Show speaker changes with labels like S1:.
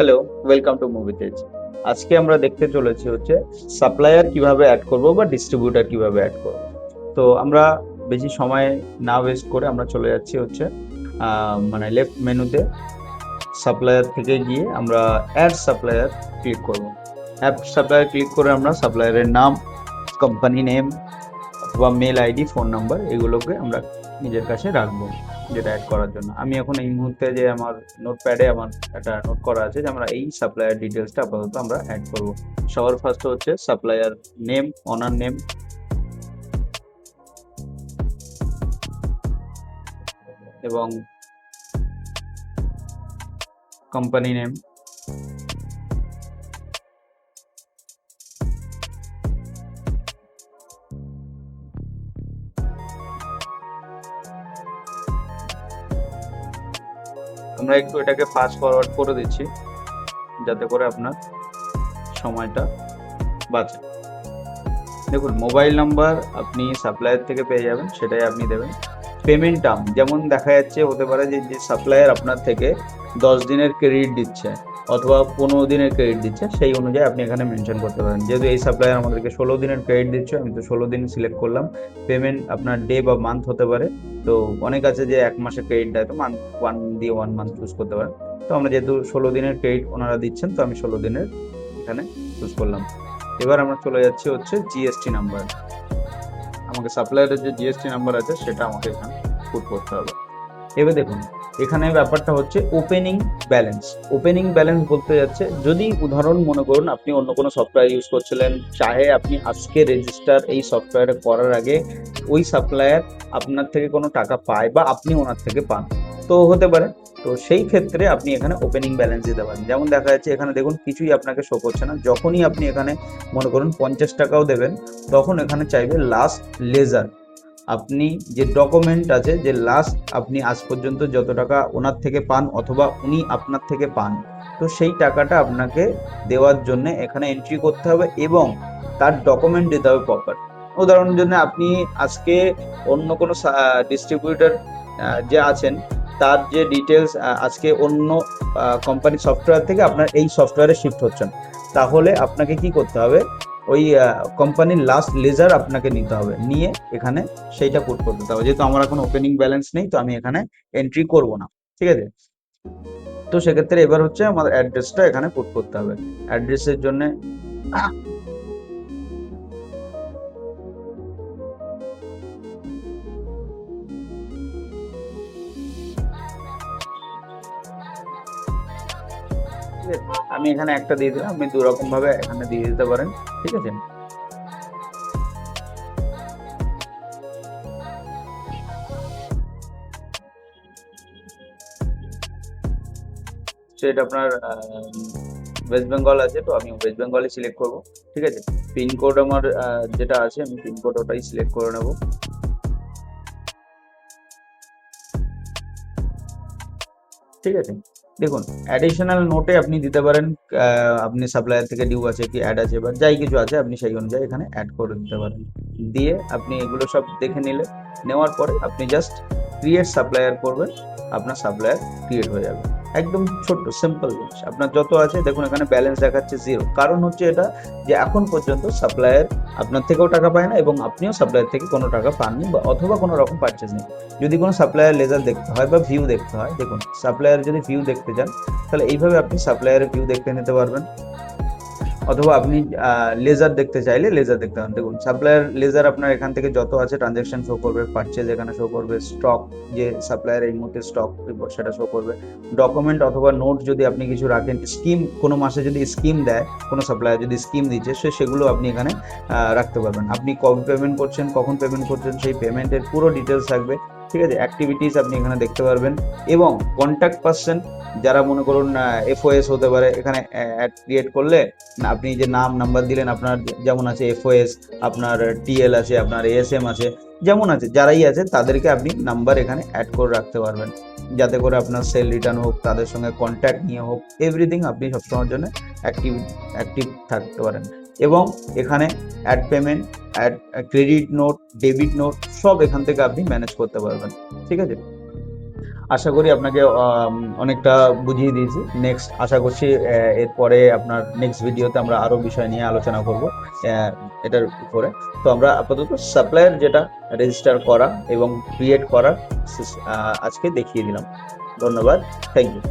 S1: Hello, welcome to movie তেজ। আজকে আমরা দেখতে চলেছি হচ্ছে সাপ্লায়ার কিভাবে অ্যাড করব বা ডিস্ট্রিবিউটার কিভাবে অ্যাড করব। তো আমরা বেশি সময় না ওয়েস্ট করে আমরা চলে যাচ্ছি হচ্ছে মানে লেফট মেনুতে সাপ্লায়ার থেকে গিয়ে আমরা অ্যাড সাপ্লায়ার ক্লিক করব। অ্যাড সাপ্লায়ার ক্লিক করে আমরা সাপ্লায়ারের নাম, কোম্পানি নেম অথবা মেল আইডি, ফোন নাম্বার এগুলোকে আমরা নিজের কাছে রাখবো যেটা অ্যাড করার জন্য। আমি এখন এই মুহূর্তে যে আমার নোটপ্যাডে আমার একটা নোট করা আছে যে আমরা এই সাপ্লায়ার ডিটেলসটা আপাতত আমরা অ্যাড করব। সবার ফার্স্ট হচ্ছে সাপ্লায়ার নেম, অনার নেম এবং কোম্পানি নেম। আমরা একটু এটাকে ফাস্ট ফরওয়ার্ড করে দিচ্ছি যাতে করে আপনার সময়টা বাঁচে। দেখুন, মোবাইল নাম্বার আপনি সাপ্লায়ার থেকে পেয়ে যাবেন, সেটাই আপনি দেবেন। পেমেন্ট টার্ম যেমন দেখা যাচ্ছে, হতে পারে যে সাপ্লায়ার আপনার থেকে 10 দিনের ক্রেডিট দিচ্ছে অথবা 15 দিনের ক্রেডিট দিচ্ছে, সেই অনুযায়ী আপনি এখানে মেনশন করতে পারেন। যেহেতু এই সাপ্লায়ার আমাদেরকে 16 দিনের ক্রেডিট দিচ্ছে, আমি তো 16 দিন সিলেক্ট করলাম। পেমেন্ট আপনার ডে বা মান্থ হতে পারে, তো অনেক আছে যে 1 মাসের ক্রেডিট দেয়, তো মান্থ 1 দিয়ে 1 মান্থ চুজ করতে পারেন। তো আমরা যেহেতু 16 দিনের ক্রেডিট ওনারা দিচ্ছেন, তো আমি 16 দিনের এখানে চুজ করলাম। এবার আমরা চলে যাচ্ছি হচ্ছে জিএসটি নাম্বার। আমাকে সাপ্লায়ারের যে জিএসটি নাম্বার আছে সেটা আমাকে এখানে পুট করতে হবে। এবার দেখুন, এখানে ব্যাপারটা হচ্ছে ওপেনিং ব্যালেন্স। ওপেনিং ব্যালেন্স বলতে যাচ্ছে, যদি উদাহরণ মনে করুন আপনি অন্য কোনো সফটওয়্যার ইউজ করছিলেন, চাহে আপনি আজকে রেজিস্টার এই সফটওয়্যারে করার আগে ওই সাপ্লায়ার আপনার থেকে কোনো টাকা পায় বা আপনি ওনার থেকে পান, তো হতে পারে। তো সেই ক্ষেত্রে আপনি এখানে ওপেনিং ব্যালেন্স দিতে পারেন। যেমন দেখা যাচ্ছে এখানে দেখুন কিছুই আপনাকে শো করছে না। যখনই আপনি এখানে মনে করুন 50 টাকাও দেবেন, তখন এখানে চাইবে লাস্ট লেজার। আপনি যে ডকুমেন্ট আছে, যে লাস্ট আপনি আজ পর্যন্ত যত টাকা ওনার থেকে পান অথবা উনি আপনার থেকে পান, তো সেই টাকাটা আপনাকে দেওয়ার জন্য এখানে এন্ট্রি করতে হবে এবং তার ডকুমেন্ট দিতে হবে প্রপার। উদাহরণের জন্য আপনি আজকে অন্য কোনো ডিস্ট্রিবিউটর যে আছেন, তার যে ডিটেলস আজকে অন্য কোম্পানি সফটওয়্যার থেকে আপনার এই সফটওয়্যারে শিফট হচ্ছেন, তাহলে আপনাকে কি করতে হবে, ওই কোম্পানির লাস্ট লেজার আপনাকে নিতে হবে, নিয়ে এখানে সেইটা পুট করতে হবে। যেহেতু আমার এখন ওপেনিং ব্যালেন্স নেই, তো আমি এখানে এন্ট্রি করব না, ঠিক আছে। তো সেক্ষেত্রে এবার হচ্ছে আমার অ্যাড্রেসটা এখানে পুট করতে হবে। অ্যাড্রেসের জন্য আমি এখানে একটা দিয়ে দিলাম, আপনি 2 রকম ভাবে এখানে দিয়ে দিতে পারেন, ঠিক আছে। স্টেট আপনার ওয়েস্ট বেঙ্গল আছে, তো আমি ওয়েস্ট বেঙ্গলে সিলেক্ট করব, ঠিক আছে। পিনকোড আমার যেটা আছে, আমি পিনকোড ওটাই সিলেক্ট করে নেব, ঠিক আছে। দেখুন, অ্যাডিশনাল নোটে আপনি দিতে পারেন আপনি সাপ্লায়ার থেকে ডিউ আছে কি অ্যাড আছে বা যাই কিছু আছে, আপনি সেই অনুযায়ী এখানে অ্যাড করে দিতে পারেন। দিয়ে আপনি এগুলো সব দেখে নিলে, নেওয়ার পরে আপনি জাস্ট ক্রিয়েট সাপ্লায়ার করবেন, আপনার সাপ্লায়ার ক্রিয়েট হয়ে যাবে। একদম ছোট্ট সিম্পল জিনিস। আপনার যত আছে দেখুন, এখানে ব্যালেন্স দেখাচ্ছে 0, কারণ হচ্ছে এটা যে এখন পর্যন্ত সাপ্লায়ার আপনার থেকেও টাকা পায় না এবং আপনিও সাপ্লায়ার থেকে কোনো টাকা পাননি বা অথবা কোনো রকম পারচেজ নেই। যদি কোনো সাপ্লায়ার লেজার দেখতে হয় বা ভিউ দেখতে হয়, দেখুন সাপ্লায়ার যদি ভিউ দেখতে চান, তাহলে এইভাবে আপনি সাপ্লায়ারের ভিউ দেখতে নিতে পারবেন। অথবা আপনি লেজার দেখতে চাইলে লেজার দেখতে পারেন। দেখুন, সাপ্লায়ার লেজার আপনার এখান থেকে যত আছে ট্রানজ্যাকশন শো করবে, পারচেজ এখানে শো করবে, স্টক যে সাপ্লায়ার এই মুহূর্তে স্টক সেটা শো করবে, ডকুমেন্ট অথবা নোট যদি আপনি কিছু রাখেন, স্কিম কোনো মাসে যদি স্কিম দেয়, কোনো সাপ্লায়ার যদি স্কিম দিচ্ছে, সেগুলো আপনি এখানে রাখতে পারবেন। আপনি কবে পেমেন্ট করছেন, কখন পেমেন্ট করছেন, সেই পেমেন্টের পুরো ডিটেলস থাকবে, ঠিক আছে। অ্যাক্টিভিটিস আপনি এখানে দেখতে পারবেন এবং কন্ট্যাক্ট পারসন যারা মনে করুন এফওএস হতে পারে, এখানে অ্যাড ক্রিয়েট করলে আপনি যে নাম নাম্বার দিলেন, আপনার যেমন আছে এফওএস, আপনার টিএল আছে, আপনার এএসএম আছে, যেমন আছে যারাই আছে তাদেরকে আপনি নাম্বার এখানে অ্যাড করে রাখতে পারবেন, যাতে করে আপনার সেল রিটার্ন হোক, তাদের সঙ্গে কন্ট্যাক্ট নিয়ে হোক, এভরিথিং আপনি সবসময়ের জন্য অ্যাক্টিভ থাকতে পারেন। এবং এখানে add payment, add credit note, debit note সব এখান থেকে আপনি ম্যানেজ করতে পারবেন, ঠিক আছে। আশা করি আপনাকে অনেকটা বুঝিয়ে দিয়েছি। নেক্সট আশা করছি এরপরে আপনার নেক্সট ভিডিওতে আমরা আরো বিষয় নিয়ে আলোচনা করব এটার উপরে। তো আমরা আপাতত সাপ্লায়ার যেটা রেজিস্টার করা এবং ক্রিয়েট করার আজকে দেখিয়ে দিলাম। ধন্যবাদ, থ্যাংক ইউ।